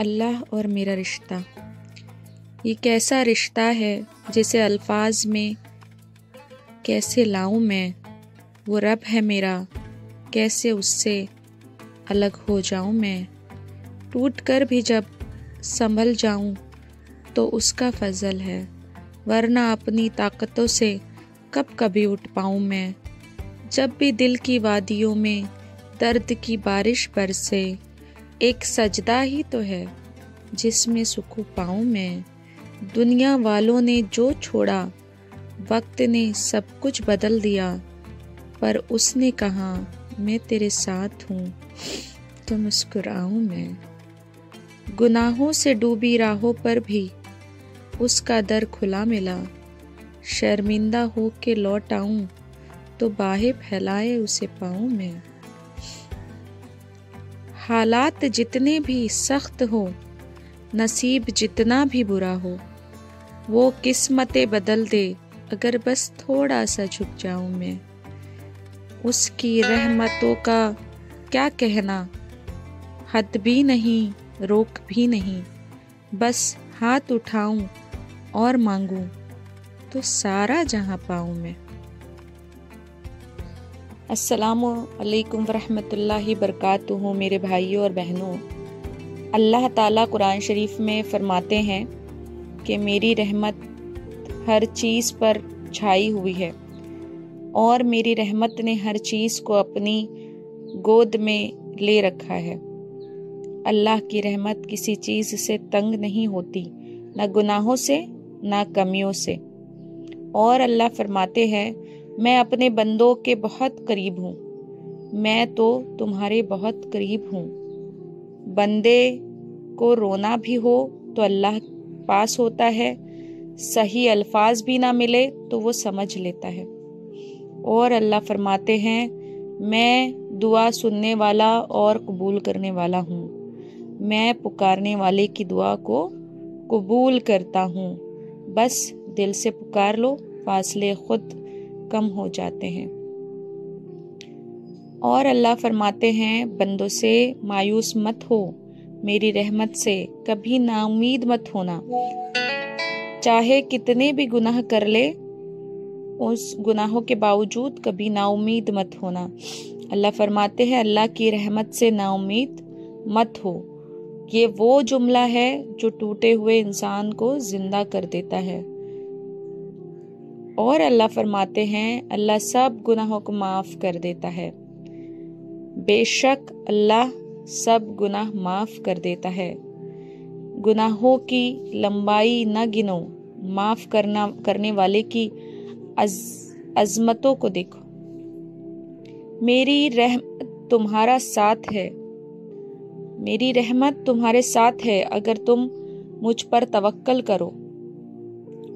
اللہ اور میرا رشتہ، یہ کیسا رشتہ ہے جسے الفاظ میں کیسے لاؤں میں؟ وہ رب ہے میرا، کیسے اس سے الگ ہو جاؤں میں؟ ٹوٹ کر بھی جب سنبھل جاؤں تو اس کا فضل ہے، ورنہ اپنی طاقتوں سے کبھی اٹھ پاؤں میں۔ جب بھی دل کی وادیوں میں درد کی بارش برسے، ایک سجدہ ہی تو ہے جس میں سکون پاؤں میں۔ دنیا والوں نے جو چھوڑا، وقت نے سب کچھ بدل دیا، پر اس نے کہا میں تیرے ساتھ ہوں تو مسکراؤں میں۔ گناہوں سے ڈوبی راہوں پر بھی اس کا در کھلا ملا، شرمندہ ہو کے لوٹ آؤں تو باہیں پھیلائے اسے پاؤں میں۔ حالات جتنے بھی سخت ہو، نصیب جتنا بھی برا ہو، وہ قسمتیں بدل دے اگر بس تھوڑا سا جھک جاؤں میں۔ اس کی رحمتوں کا کیا کہنا، حد بھی نہیں روک بھی نہیں، بس ہاتھ اٹھاؤں اور مانگوں تو سارا جہاں پاؤں میں۔ السلام علیکم ورحمۃ اللہ وبرکاتہ۔ میرے بھائیوں اور بہنوں، اللہ تعالیٰ قرآن شریف میں فرماتے ہیں کہ میری رحمت ہر چیز پر چھائی ہوئی ہے، اور میری رحمت نے ہر چیز کو اپنی گود میں لے رکھا ہے۔ اللہ کی رحمت کسی چیز سے تنگ نہیں ہوتی، نہ گناہوں سے نہ کمیوں سے۔ اور اللہ فرماتے ہیں میں اپنے بندوں کے بہت قریب ہوں، میں تو تمہارے بہت قریب ہوں۔ بندے کو رونا بھی ہو تو اللہ پاس ہوتا ہے، صحیح الفاظ بھی نہ ملے تو وہ سمجھ لیتا ہے۔ اور اللہ فرماتے ہیں میں دعا سننے والا اور قبول کرنے والا ہوں، میں پکارنے والے کی دعا کو قبول کرتا ہوں، بس دل سے پکار لو، فاصلے خود کم ہو جاتے ہیں۔ اور اللہ فرماتے ہیں بندوں سے مایوس مت ہو، میری رحمت سے کبھی نا امید مت ہونا، چاہے کتنے بھی گناہ کر لے اس گناہوں کے باوجود کبھی نا امید مت ہونا۔ اللہ فرماتے ہیں اللہ کی رحمت سے نا امید مت ہو، یہ وہ جملہ ہے جو ٹوٹے ہوئے انسان کو زندہ کر دیتا ہے۔ اور اللہ فرماتے ہیں اللہ سب گناہوں کو معاف کر دیتا ہے، بے شک اللہ سب گناہ معاف کر دیتا ہے۔ گناہوں کی لمبائی نہ گنو، معاف کرنے والے کی عظمتوں کو دیکھو۔ میری رحمت تمہارا ساتھ ہے، میری رحمت تمہارے ساتھ ہے اگر تم مجھ پر توکل کرو۔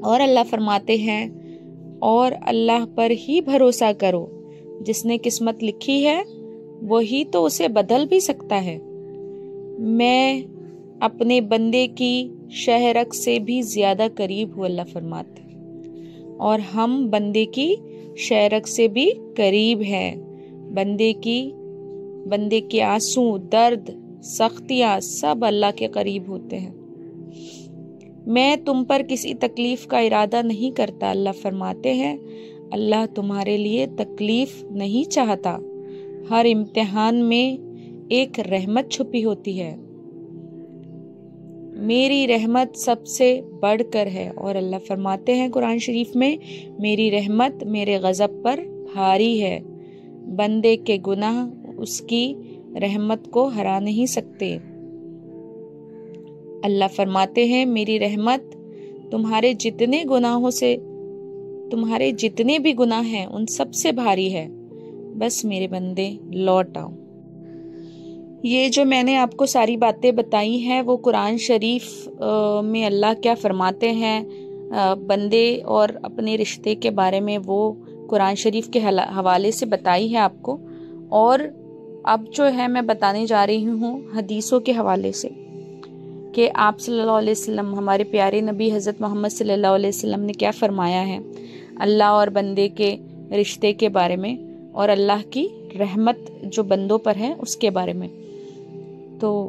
اور اللہ فرماتے ہیں اور اللہ پر ہی بھروسہ کرو، جس نے قسمت لکھی ہے وہی تو اسے بدل بھی سکتا ہے۔ میں اپنے بندے کی شہرک سے بھی زیادہ قریب ہوں، اللہ فرماتے ہیں، اور ہم بندے کی شہرک سے بھی قریب ہیں۔ بندے کے آنسو، درد، سختیاں سب اللہ کے قریب ہوتے ہیں۔ میں تم پر کسی تکلیف کا ارادہ نہیں کرتا، اللہ فرماتے ہیں اللہ تمہارے لیے تکلیف نہیں چاہتا، ہر امتحان میں ایک رحمت چھپی ہوتی ہے، میری رحمت سب سے بڑھ کر ہے۔ اور اللہ فرماتے ہیں قرآن شریف میں میری رحمت میرے غضب پر بھاری ہے، بندے کے گناہ اس کی رحمت کو ہرا نہیں سکتے۔ اللہ فرماتے ہیں میری رحمت تمہارے جتنے بھی گناہ ہیں ان سب سے بھاری ہے، بس میرے بندے لوٹ آؤ۔ یہ جو میں نے آپ کو ساری باتیں بتائی ہیں وہ قرآن شریف میں اللہ کیا فرماتے ہیں بندے اور اپنے رشتے کے بارے میں، وہ قرآن شریف کے حوالے سے بتائی ہے آپ کو۔ اور اب جو ہے میں بتانے جا رہی ہوں حدیثوں کے حوالے سے کہ آپ صلی اللہ علیہ وسلم، ہمارے پیارے نبی حضرت محمد صلی اللہ علیہ وسلم نے کیا فرمایا ہے اللہ اور بندے کے رشتے کے بارے میں، اور اللہ کی رحمت جو بندوں پر ہے اس کے بارے میں۔ تو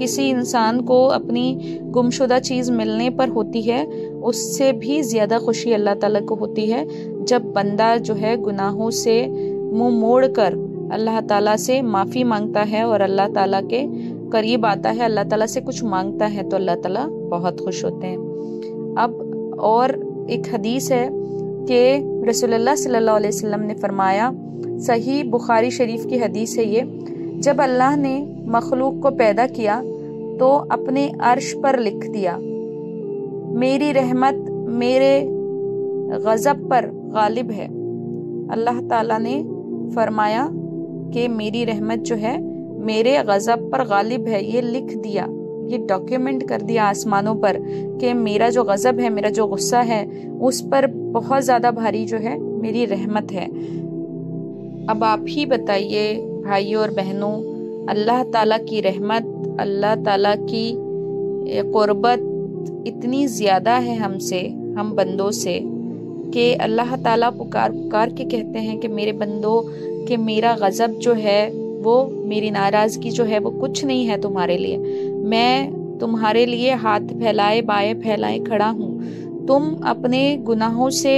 کسی انسان کو اپنی گمشدہ چیز ملنے پر ہوتی ہے، اس سے بھی زیادہ خوشی اللہ تعالیٰ کو ہوتی ہے جب بندہ جو ہے گناہوں سے منہ موڑ کر اللہ تعالیٰ سے معافی مانگتا ہے اور اللہ تعالیٰ کے قریب آتا ہے، اللہ تعالیٰ سے کچھ مانگتا ہے، تو اللہ تعالیٰ بہت خوش ہوتے ہیں۔ اب اور ایک حدیث ہے کہ رسول اللہ صلی اللہ علیہ وسلم نے فرمایا، صحیح بخاری شریف کی حدیث ہے یہ، جب اللہ نے مخلوق کو پیدا کیا تو اپنے عرش پر لکھ دیا، میری رحمت میرے غضب پر غالب ہے۔ اللہ تعالیٰ نے فرمایا کہ میری رحمت جو ہے میرے غضب پر غالب ہے، یہ لکھ دیا، یہ ڈاکیومنٹ کر دیا آسمانوں پر کہ میرا جو غضب ہے، میرا جو غصہ ہے، اس پر بہت زیادہ بھاری جو ہے میری رحمت ہے۔ اب آپ ہی بتائیے بھائیوں اور بہنوں، اللہ تعالیٰ کی رحمت، اللہ تعالیٰ کی قربت اتنی زیادہ ہے ہم سے، ہم بندوں سے، کہ اللہ تعالیٰ پکار کے کہتے ہیں کہ میرے بندوں، کہ میرا غضب جو ہے وہ، میری ناراضگی جو ہے وہ کچھ نہیں ہے تمہارے لیے، میں تمہارے لیے ہاتھ پھیلائے بائیں پھیلائے کھڑا ہوں، تم اپنے گناہوں سے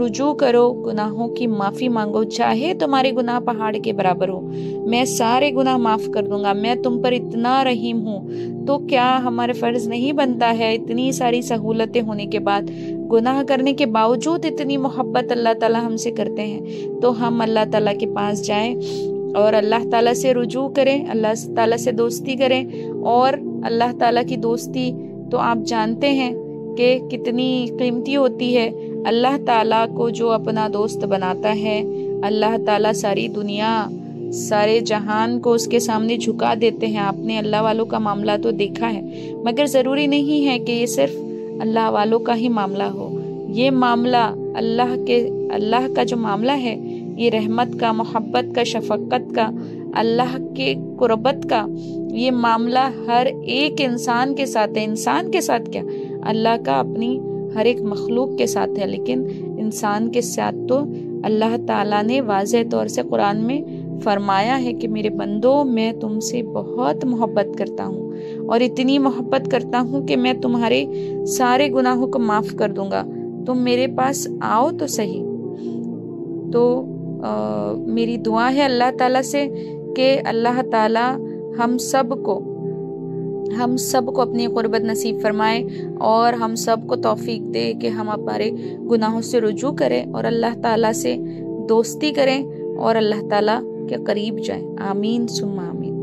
رجوع کرو، گناہوں کی معافی مانگو، چاہے تمہارے گناہ پہاڑ کے برابر ہو، میں سارے گناہ معاف کر دوں گا، میں تم پر اتنا رحیم ہوں۔ تو کیا ہمارے فرض نہیں بنتا ہے اتنی ساری سہولتیں ہونے کے بعد، گناہ کرنے کے باوجود اتنی محبت اللہ تعالیٰ ہم سے کرتے ہیں، تو ہم اللہ تعالیٰ کے پاس جائیں اور اللہ تعالیٰ سے رجوع کریں، اللہ تعالیٰ سے دوستی کریں۔ اور اللہ تعالیٰ کی دوستی تو آپ جانتے ہیں کہ کتنی قیمتی ہوتی ہے۔ اللہ تعالیٰ کو جو اپنا دوست بناتا ہے، اللہ تعالیٰ ساری دنیا، سارے جہان کو اس کے سامنے جھکا دیتے ہیں۔ آپ نے اللہ والوں کا معاملہ تو دیکھا ہے، مگر ضروری نہیں ہے کہ یہ صرف اللہ والوں کا ہی معاملہ ہو۔ یہ معاملہ اللہ کا جو معاملہ ہے، یہ رحمت کا، محبت کا، شفقت کا، اللہ کے قربت کا، یہ معاملہ ہر ایک انسان کے ساتھ ہے۔ انسان کے ساتھ کیا، اللہ کا اپنی ہر ایک مخلوق کے ساتھ ہے، لیکن انسان کے ساتھ تو اللہ تعالیٰ نے واضح طور سے قرآن میں فرمایا ہے کہ میرے بندوں، میں تم سے بہت محبت کرتا ہوں، اور اتنی محبت کرتا ہوں کہ میں تمہارے سارے گناہوں کو معاف کر دوں گا، تم میرے پاس آؤ تو صحیح۔ تو میری دعا ہے اللہ تعالیٰ سے کہ اللہ تعالیٰ ہم سب کو اپنی قربت نصیب فرمائے، اور ہم سب کو توفیق دے کہ ہم ہمارے گناہوں سے رجوع کریں اور اللہ تعالیٰ سے دوستی کریں اور اللہ تعالیٰ کے قریب جائیں۔ آمین ثم آمین۔